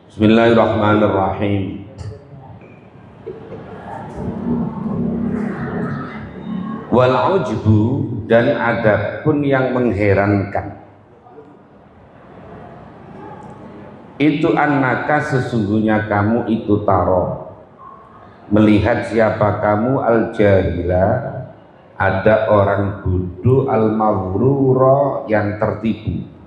Bismillahirrahmanirrahim. Wal ujbu, dan adapun yang mengherankan itu annaka, sesungguhnya kamu itu taro, melihat siapa kamu, al jahila, ada orang bodoh, al maghrura, yang tertipu.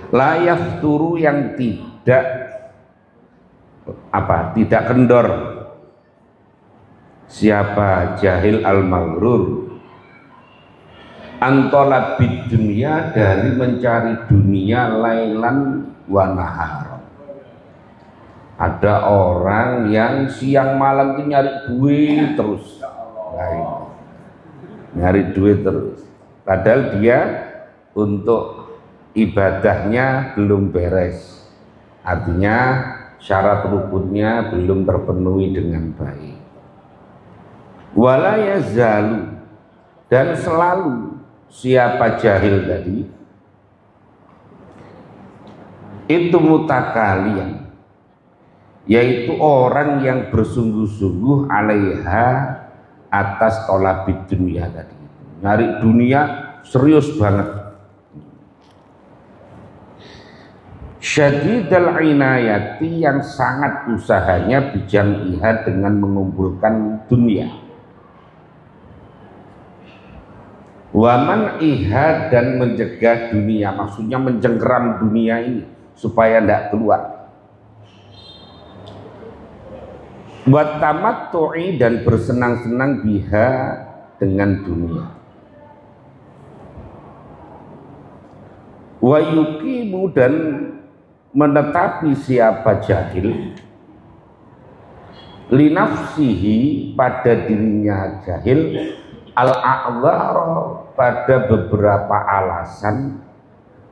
La yafturu, yang tidak kendor. Siapa jahil al maghrur, antolabid dunia, dari mencari dunia, lailan wa nahar. Ada orang yang siang malam itu nyari duit terus, nyari duit terus, padahal dia untuk ibadahnya belum beres, artinya syarat rukunnya belum terpenuhi dengan baik. Wala yazalu, dan selalu siapa jahil tadi itu mutakalian, yaitu orang yang bersungguh-sungguh alaiha, atas tolabid dunia tadi, nyari dunia serius banget. Syadidal inayati, yang sangat usahanya bijam'iha, dengan mengumpulkan dunia. Waman iha, dan mencegah dunia, maksudnya mencengkeram dunia ini supaya tidak keluar. Buat tamattu'i, dan bersenang-senang biha, dengan dunia. Wa yuqimu, dan menetapi siapa jahil, linafsihi, pada dirinya jahil, al-a'dzara, pada beberapa alasan,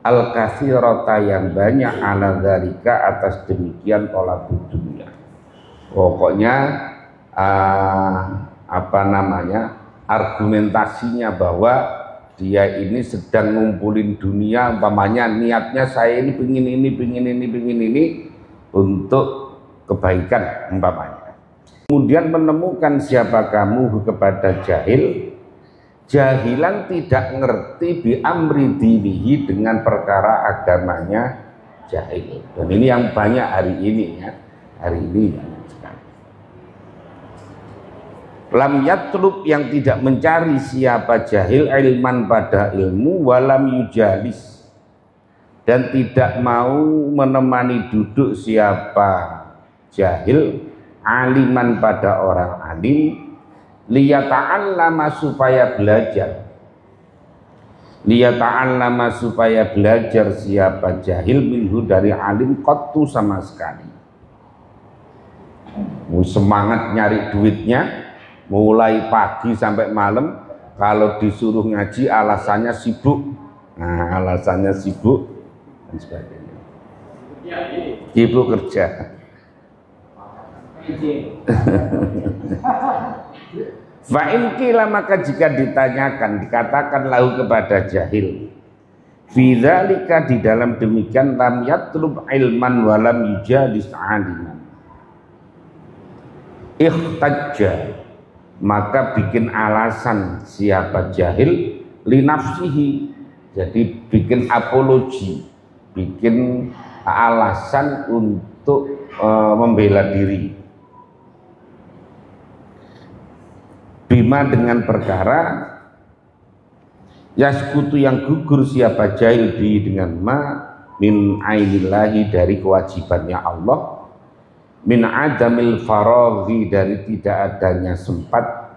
al-katsirata, yang banyak, ala dzalika, atas demikian tolabud dunia. Pokoknya argumentasinya bahwa dia ini sedang ngumpulin dunia, umpamanya niatnya saya ini pingin ini untuk kebaikan umpamanya. Kemudian menemukan siapa kamu kepada jahil, jahilan tidak ngerti bi amri dinihi, dengan perkara agamanya jahil. Dan ini yang banyak hari ini ya, hari ini banyak sekali. Lam yatlub, yang tidak mencari siapa jahil, ilman, pada ilmu, walam yujalis, dan tidak mau menemani duduk siapa jahil, aliman, pada orang alim, liyata'allama, supaya belajar, liyata'allama, supaya belajar siapa jahil, minhu, dari alim, qattu, sama sekali. Semangat nyari duitnya mulai pagi sampai malam, kalau disuruh ngaji alasannya sibuk, alasannya sibuk dan sebagainya, sibuk kerja. Fa'in qila, maka jika ditanyakan, dikatakan lahu, kepada jahil, fi dzalika, di dalam demikian, lam yatlub ilman walam yujalis aliman, ikhtajja, maka bikin alasan siapa jahil, linafsihi, jadi bikin apologi, bikin alasan untuk membela diri, bima, dengan perkara, yaskutu, yang gugur siapa jahil, bi, dengan ma, min ainillahi, dari kewajibannya Allah, min adamil faraghi, dari tidak adanya sempat,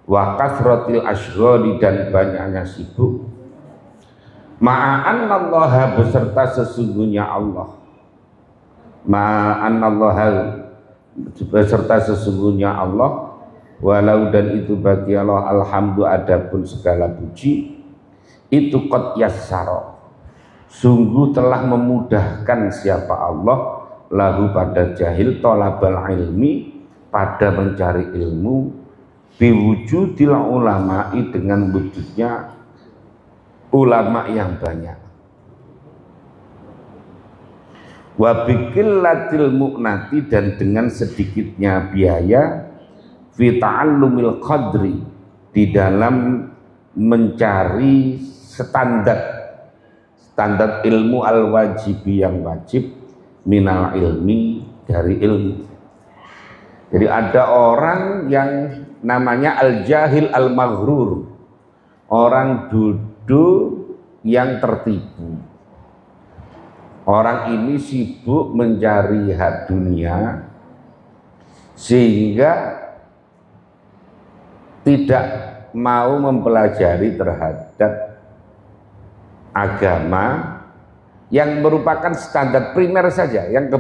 wa kasratil ashghali, dan banyaknya sibuk, ma'annallaha, beserta sesungguhnya Allah, ma'annallaha, beserta sesungguhnya Allah, walau, dan itu bagi Allah, alhamdu, adapun segala puji, itu qad yassara, sungguh telah memudahkan siapa Allah, lahu, pada jahil, tolabal ilmi, pada mencari ilmu, biwujudil ulama'i, dengan wujudnya ulama yang banyak. Wa biqillatil mu'nati, dan dengan sedikitnya biaya fi ta'allumil qadri, di dalam mencari standar ilmu al-wajibi yang wajib, minal ilmi, dari ilmu. Jadi ada orang yang namanya al-jahil al-maghrur, orang duduk yang tertipu. Orang ini sibuk mencari hak dunia sehingga tidak mau mempelajari terhadap agama yang merupakan standar primer saja, yang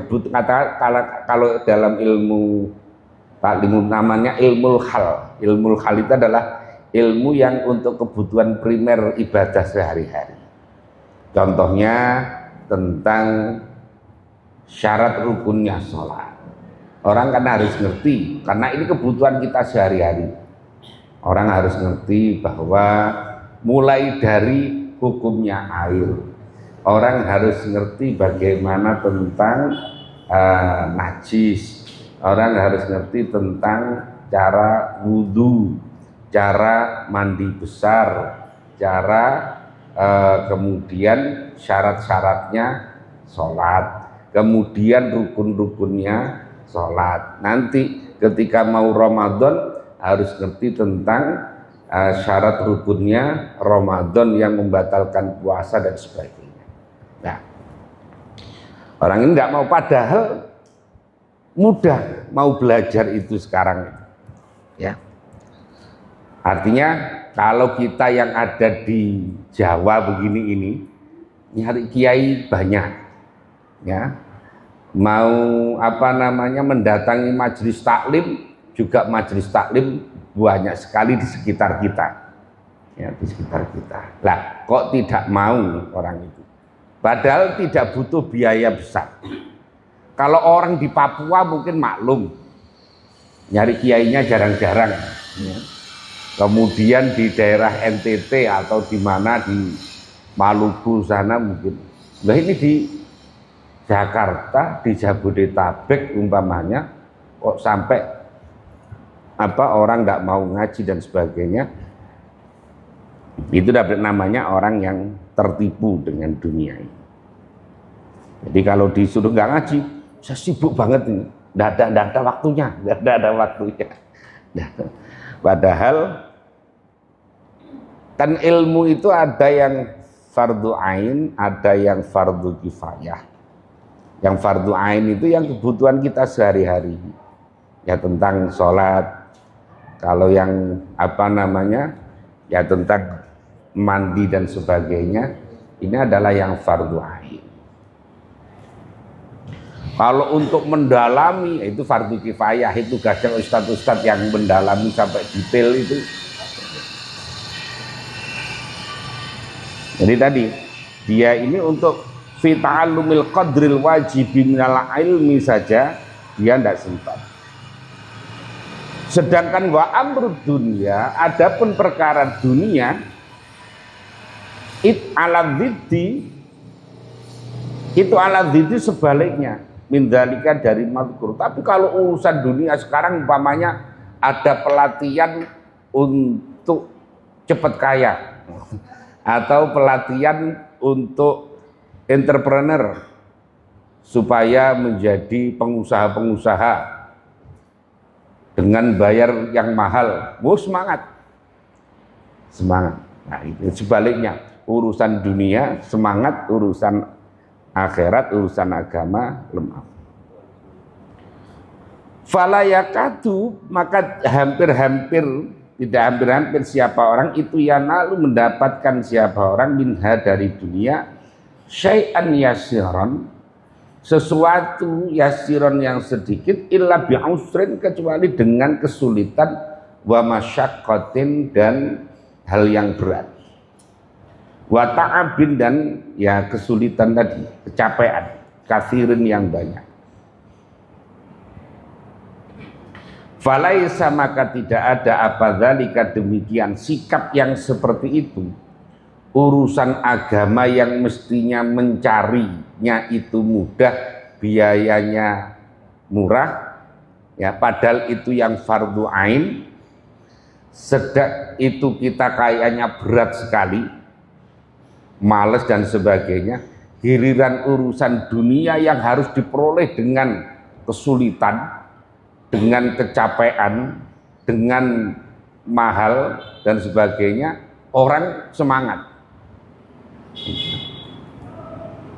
kalau dalam ilmu namanya ilmu hal. Ilmu hal itu adalah ilmu yang untuk kebutuhan primer ibadah sehari-hari. Contohnya tentang syarat rukunnya sholat. Orang kan harus ngerti, karena ini kebutuhan kita sehari-hari. Orang harus ngerti bahwa mulai dari hukumnya air. Orang harus ngerti bagaimana tentang najis. Orang harus ngerti tentang cara wudhu, cara mandi besar, cara kemudian syarat-syaratnya sholat, kemudian rukun-rukunnya sholat. Nanti ketika mau Ramadan harus ngerti tentang syarat rukunnya Ramadan yang membatalkan puasa dan sebagainya. Nah, orang ini nggak mau, padahal mudah mau belajar itu sekarang, ya. Artinya kalau kita yang ada di Jawa begini ini nyari kiai banyak, ya. Mau mendatangi majelis taklim, juga majelis taklim banyak sekali di sekitar kita, ya, di sekitar kita. Lah, kok tidak mau orang itu? Padahal tidak butuh biaya besar. Kalau orang di Papua mungkin maklum, nyari kiainya jarang-jarang, ya. Kemudian di daerah NTT atau di mana di Maluku sana mungkin. Nah, ini di Jakarta, di Jabodetabek umpamanya, kok sampai orang nggak mau ngaji dan sebagainya. Itu dapat namanya orang yang tertipu dengan dunia ini. Jadi kalau disuruh nggak ngaji, saya sibuk banget ini, nggak ada waktunya, nggak ada waktunya. Padahal kan ilmu itu ada yang fardu ain, ada yang fardu kifayah. Yang fardu ain itu yang kebutuhan kita sehari-hari, ya, tentang sholat. Kalau yang ya tentang mandi dan sebagainya, ini adalah yang fardu ain. Kalau untuk mendalami itu fardu kifayah, itu tugasnya ustadz-ustadz yang mendalami sampai detail itu. Jadi tadi dia ini untuk fi ta'allumil qadril wajibi minal ilmi saja dia tidak sempat. Sedangkan wa amrud dunia, adapun perkara dunia, ala dziddi sebaliknya, mindalika dari mazkur. Tapi kalau urusan dunia sekarang umpamanya ada pelatihan untuk cepat kaya atau pelatihan untuk entrepreneur supaya menjadi pengusaha-pengusaha dengan bayar yang mahal, semangat. Nah, itu sebaliknya, urusan dunia semangat, urusan akhirat, urusan agama lemah. Fala yakatu, maka hampir-hampir, tidak hampir-hampir siapa orang itu yanalu mendapatkan siapa orang minha dari dunia syai'an yasiran, sesuatu yasiran yang sedikit, illa bi'usrin, kecuali dengan kesulitan, wa masyaqqatin, dan hal yang berat, wa ta'abin, dan ya kesulitan tadi, kecapean, kathirin yang banyak. Falaisa, maka tidak ada apa dzalika, demikian sikap yang seperti itu, urusan agama yang mestinya mencarinya itu mudah, biayanya murah, ya padahal itu yang fardu ain, sedang itu kita kayaknya berat sekali, males dan sebagainya. Giliran urusan dunia yang harus diperoleh dengan kesulitan, dengan kecapean, dengan mahal dan sebagainya, orang semangat.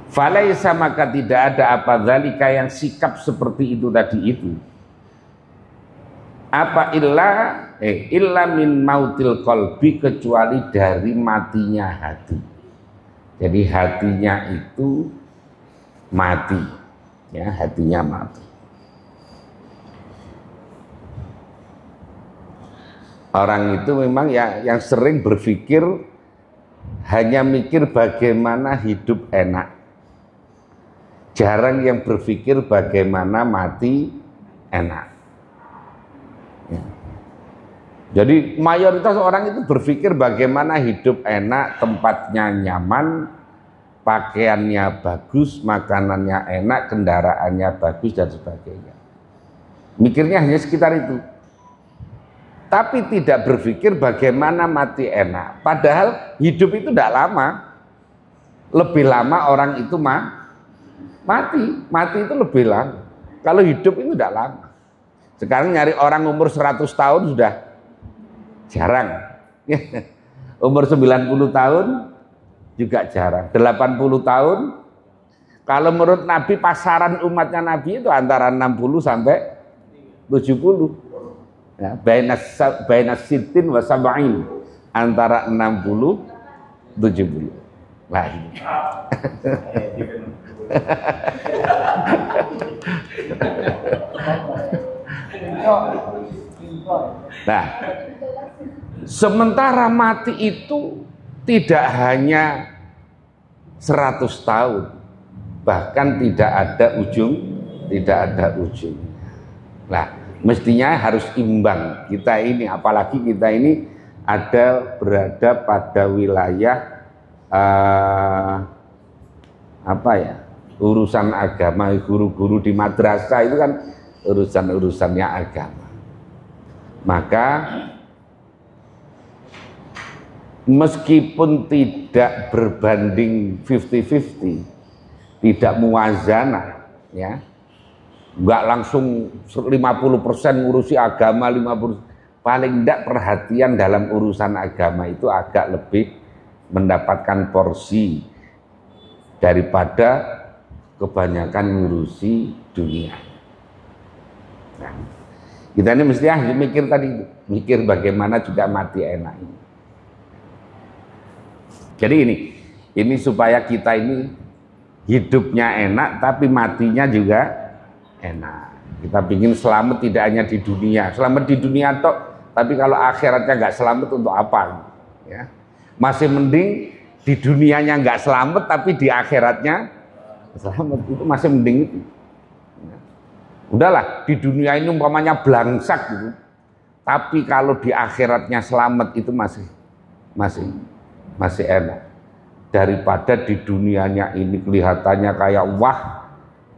Falaisa, maka tidak ada apa dzalika yang sikap seperti itu tadi itu. Apa illa min mautil qalbi, kecuali dari matinya hati. Jadi hatinya itu mati, ya hatinya mati. Orang itu memang ya yang sering berpikir hanya mikir bagaimana hidup enak. Jarang yang berpikir bagaimana mati enak. Ya. Jadi mayoritas orang itu berpikir bagaimana hidup enak, tempatnya nyaman, pakaiannya bagus, makanannya enak, kendaraannya bagus dan sebagainya. Mikirnya hanya sekitar itu. Tapi tidak berpikir bagaimana mati enak. Padahal hidup itu tidak lama. Lebih lama orang itu mati. Mati itu lebih lama. Kalau hidup itu tidak lama. Sekarang nyari orang umur 100 tahun sudah jarang. Umur 90 tahun juga jarang. 80 tahun. Kalau menurut Nabi, pasaran umatnya Nabi itu antara 60 sampai 70. Ya, baina sitin wa sab'in, antara 60 70. Lah ini. Nah, sementara mati itu tidak hanya 100 tahun, bahkan tidak ada ujung, tidak ada ujung. Nah, mestinya harus imbang kita ini, apalagi kita ini berada pada wilayah urusan agama. Guru-guru di madrasah itu kan urusannya agama. Maka meskipun tidak berbanding 50-50, tidak muwazanah, ya, enggak langsung 50% ngurusi agama, 50%, paling tidak perhatian dalam urusan agama itu agak lebih mendapatkan porsi daripada kebanyakan ngurusi dunia. Nah, kita ini mesti mikir tadi, mikir bagaimana juga mati enak ini. Jadi ini supaya kita ini hidupnya enak tapi matinya juga enak. Kita ingin selamat tidak hanya di dunia, selamat di dunia toh, tapi kalau akhiratnya nggak selamat untuk apa? Ya, masih mending di dunianya nggak selamat tapi di akhiratnya selamat, itu masih mending itu. Ya. Udahlah, di dunia ini umpamanya blangsak gitu, tapi kalau di akhiratnya selamat itu masih enak daripada di dunianya ini kelihatannya kayak wah,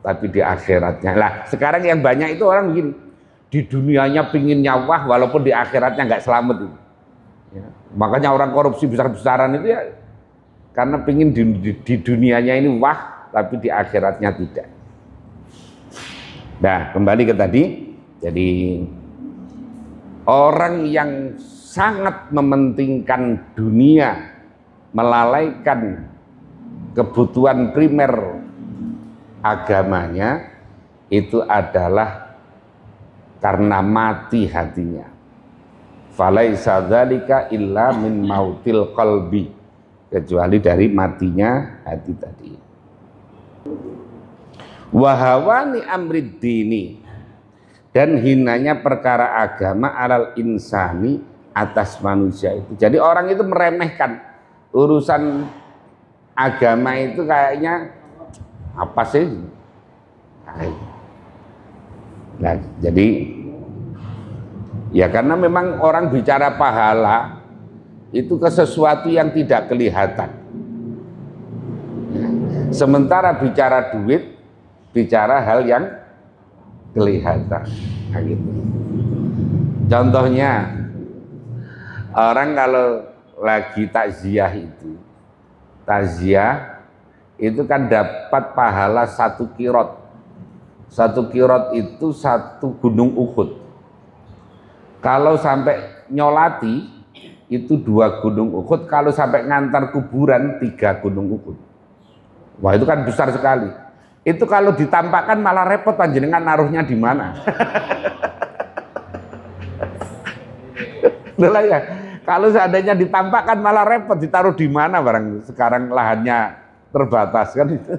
tapi di akhiratnya. Lah, sekarang yang banyak itu orang begini, di dunianya pinginnya wah, walaupun di akhiratnya nggak selamat itu. Ya. Makanya orang korupsi besar-besaran itu ya karena pingin di dunianya ini wah, tapi di akhiratnya tidak. Nah, kembali ke tadi, jadi orang yang sangat mementingkan dunia, melalaikan kebutuhan primer agamanya, itu adalah karena mati hatinya. Falaisa dzalika illa min mautil qalbi, kecuali dari matinya hati tadi. Wa hawani amrid dini, dan hinanya perkara agama alal insani, atas manusia itu. Jadi orang itu meremehkan urusan agama itu, kayaknya apa sih? Nah, jadi ya karena memang orang bicara pahala itu ke sesuatu yang tidak kelihatan. Sementara bicara duit bicara hal yang kelihatan. Nah, gitu. Contohnya orang kalau lagi takziah itu kan dapat pahala 1 qirot. 1 qirot itu 1 gunung Uhud. Kalau sampai nyolati itu 2 gunung Uhud, kalau sampai ngantar kuburan 3 gunung Uhud. Wah, itu kan besar sekali. Itu kalau ditampakkan malah repot, panjenengan naruhnya di mana? Betul ya. Kalau seandainya ditampakkan malah repot, ditaruh di mana barang sekarang lahannya terbatas kan itu.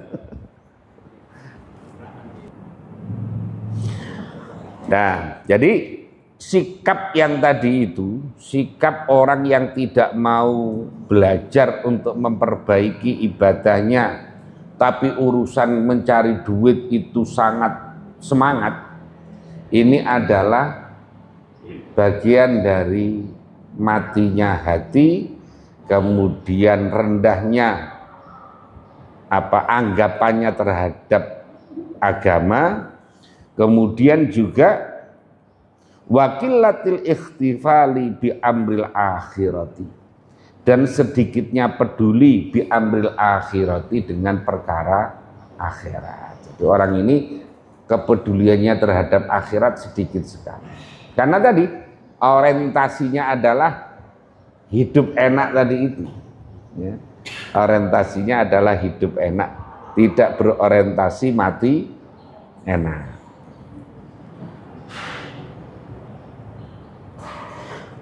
Nah, jadi sikap yang tadi itu, sikap orang yang tidak mau belajar untuk memperbaiki ibadahnya, tapi urusan mencari duit itu sangat semangat. Ini adalah bagian dari matinya hati, kemudian rendahnya anggapannya terhadap agama, kemudian juga wakilatil ikhtifali bi amril akhirati, dan sedikitnya peduli bi amril akhirati dengan perkara akhirat. Jadi orang ini kepeduliannya terhadap akhirat sedikit sekali. Karena tadi orientasinya adalah hidup enak tadi itu. Ya. Orientasinya adalah hidup enak, tidak berorientasi mati enak.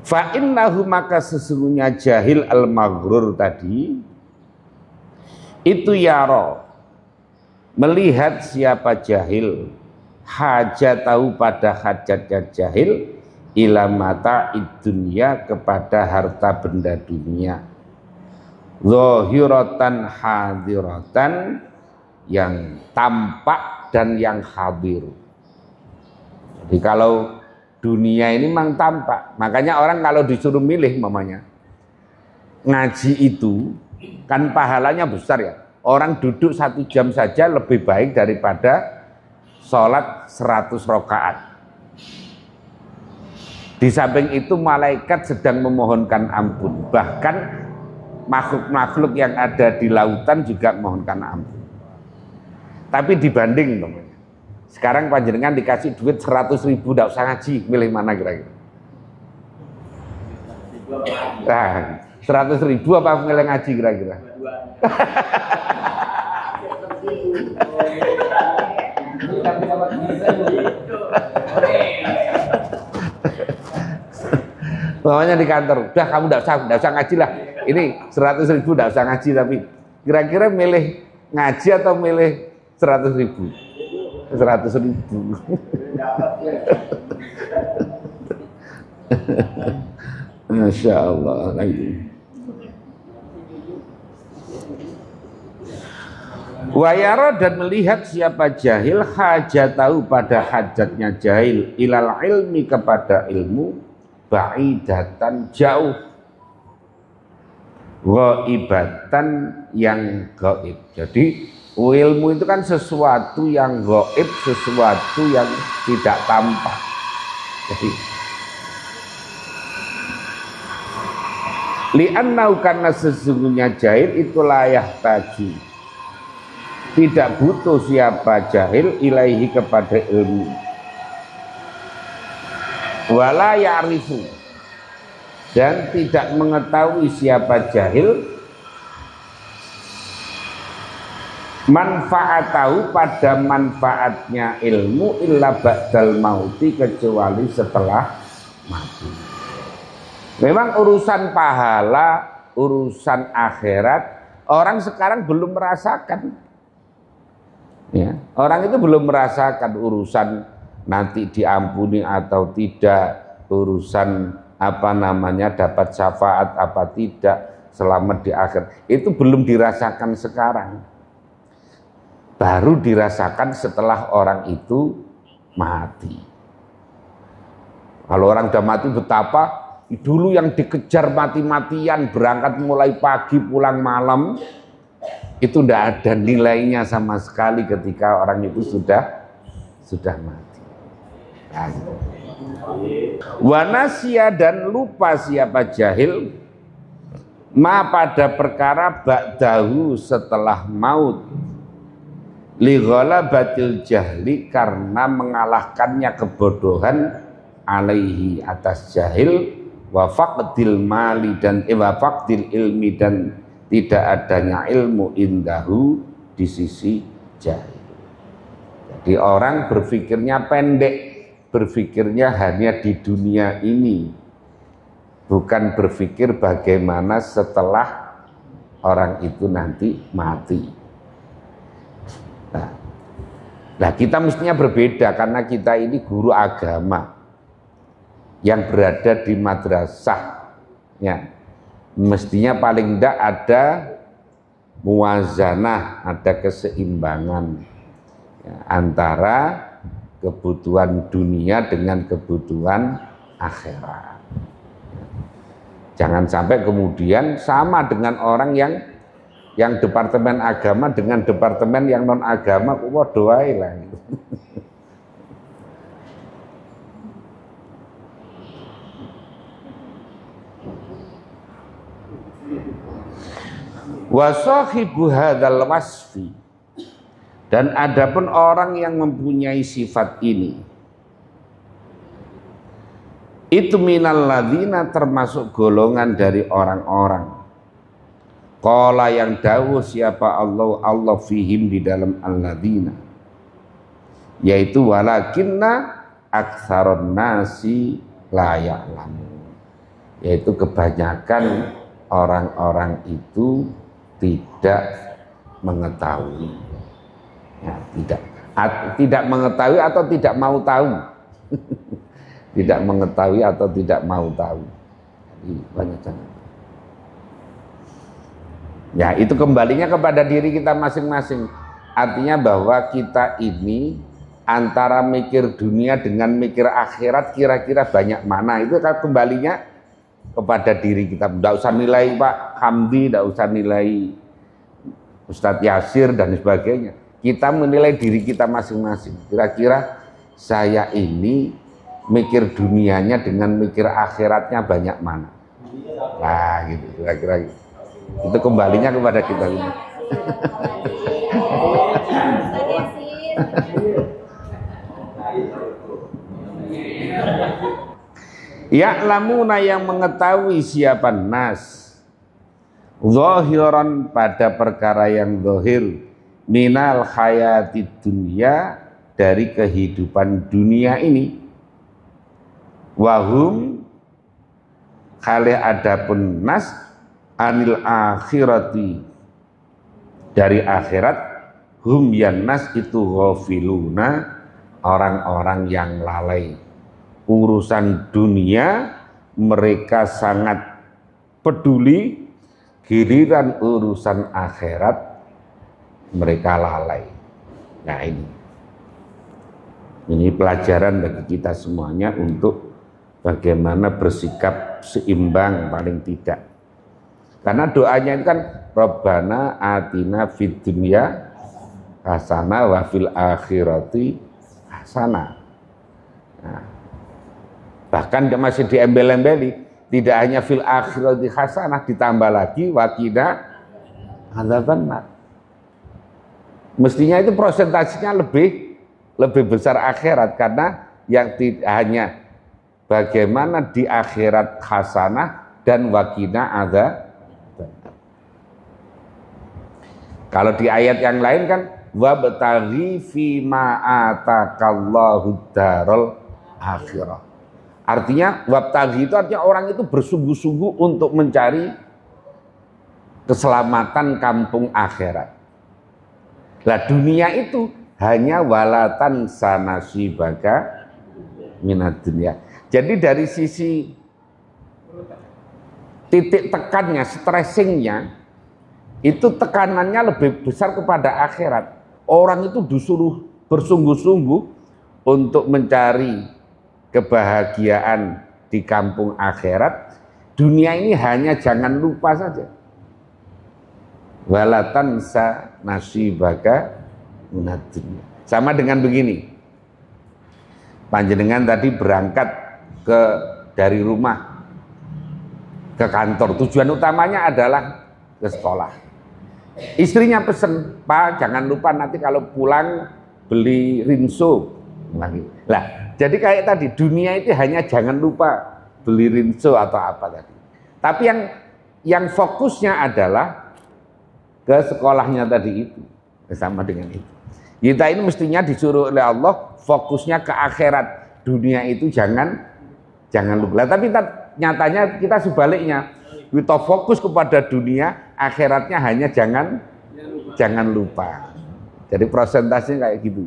Fa innahu, maka sesungguhnya jahil al-maghrur tadi itu yaro, melihat siapa jahil, hajat tahu pada hajatnya jahil, ila mata dunya, kepada harta benda dunia, zahiratan hadiratan, yang tampak dan yang hadir. Jadi kalau dunia ini memang tampak, makanya orang kalau disuruh milih mamanya ngaji itu kan pahalanya besar ya. Orang duduk 1 jam saja lebih baik daripada sholat 100 rakaat. Di samping itu malaikat sedang memohonkan ampun, bahkan makhluk-makhluk yang ada di lautan juga memohonkan ampun. Tapi dibanding teman, sekarang panjenengan dikasih duit 100.000, tidak usah ngaji, milih mana kira-kira? Nah, 100.000 apa milih ngaji kira-kira? Bawahnya di kantor, udah kamu tidak usah ngaji lah. Ini 100.000 tidak usah ngaji, tapi kira-kira milih ngaji atau milih 100.000? 100.000. Masya Allah lagi. Wayara, dan melihat siapa jahil, hajatahu, pada hajatnya jahil, ilal ilmi, kepada ilmu, ba'idatan, jauh, ghaibatan, yang gaib. Jadi ilmu itu kan sesuatu yang gaib, sesuatu yang tidak tampak. Jadi li'annau, karena sesungguhnya jahil itu layak taji, tidak butuh siapa jahil ilaihi, kepada ilmu, wala ya'rifu, dan tidak mengetahui siapa jahil manfaatahu, pada manfaatnya ilmu, illa ba'dal mauti, kecuali setelah mati. Memang urusan pahala, urusan akhirat, orang sekarang belum merasakan. Ya, orang itu belum merasakan urusan nanti diampuni atau tidak, urusan dapat syafaat apa tidak, selamat di akhir. Itu belum dirasakan sekarang. Baru dirasakan setelah orang itu mati. Kalau orang sudah mati, betapa dulu yang dikejar mati-matian, berangkat mulai pagi pulang malam, itu tidak ada nilainya sama sekali ketika orang itu sudah mati. Nah, gitu. Wanasya dan lupa siapa jahil ma pada perkara ba'dahu setelah maut li ghalabatil jahli karena mengalahkannya kebodohan alaihi atas jahil wa faqdil mali dan wa faqdil ilmi dan tidak adanya ilmu indahu di sisi jahil. Jadi orang berpikirnya pendek, berpikirnya hanya di dunia ini, bukan berpikir bagaimana setelah orang itu nanti mati. Nah, kita mestinya berbeda karena kita ini guru agama yang berada di madrasah, ya. Mestinya paling tidak ada muwazanah, ada keseimbangan ya, antara kebutuhan dunia dengan kebutuhan akhirat. Jangan sampai kemudian sama dengan orang yang departemen agama dengan departemen yang non agama, kok doai lah. Wa sahibu hadzal wasfi, dan adapun orang yang mempunyai sifat ini itu minal ladzina termasuk golongan dari orang-orang qala yang dawuh siapa Allah fihim di dalam alladzina, yaitu walakinna aktsarun nasi la ya'lamun, yaitu kebanyakan orang-orang itu tidak mengetahui, ya, tidak mengetahui atau tidak mau tahu. Tidak mengetahui atau tidak mau tahu. Jadi banyak jangan. Ya, itu kembalinya kepada diri kita masing-masing. Artinya bahwa kita ini antara mikir dunia dengan mikir akhirat kira-kira banyak mana, itu kan kembalinya kepada diri kita. Tidak usah nilai Pak Hamdi, tidak usah nilai Ustadz Yasir dan sebagainya. Kita menilai diri kita masing-masing. Kira-kira saya ini mikir dunianya dengan mikir akhiratnya banyak mana? Nah, gitu kira-kira gitu. Itu kembalinya kepada kita ini. Ya'lamuna yang mengetahui siapa nas zahiran pada perkara yang zahir minal hayati dunia dari kehidupan dunia ini, wahum kali adapun nas anil akhirati dari akhirat, hum yan nas itu ghafiluna orang-orang yang lalai urusan dunia, mereka sangat peduli, giliran urusan akhirat mereka lalai. Nah, ini pelajaran bagi kita semuanya untuk bagaimana bersikap seimbang paling tidak. Karena doanya itu kan Rabbana atina fid dunya hasanah wa fil akhirati hasanah. Nah, bahkan masih diembel-embeli, tidak hanya fil akhirati hasanah, ditambah lagi waqina adzabannar. Mestinya itu prosentasenya lebih besar akhirat, karena yang hanya bagaimana di akhirat hasanah dan waqina adzabannar. Kalau di ayat yang lain kan wabtaghi fi ma atakallahu darul akhirah. Artinya wabtaghi itu artinya orang itu bersungguh-sungguh untuk mencari keselamatan kampung akhirat. Lah dunia itu hanya walatan sanasibaka minad dunya. Jadi dari sisi titik tekannya, stressingnya, itu tekanannya lebih besar kepada akhirat. Orang itu disuruh bersungguh-sungguh untuk mencari kebahagiaan di kampung akhirat. Dunia ini hanya jangan lupa saja. walatansa nasibaka minad dunya. Sama dengan begini, panjenengan tadi berangkat dari rumah ke kantor, tujuan utamanya adalah ke sekolah. Istrinya pesen, Pak jangan lupa nanti kalau pulang beli rinso. Lah, jadi kayak tadi dunia itu hanya jangan lupa beli rinso atau apa tadi. Tapi yang fokusnya adalah ke sekolahnya tadi itu, sama dengan itu. Kita ini mestinya disuruh oleh Allah fokusnya ke akhirat, dunia itu jangan lupa. Tapi nyatanya kita sebaliknya, kita fokus kepada dunia, akhiratnya hanya jangan lupa. Jadi prosentasenya kayak gitu.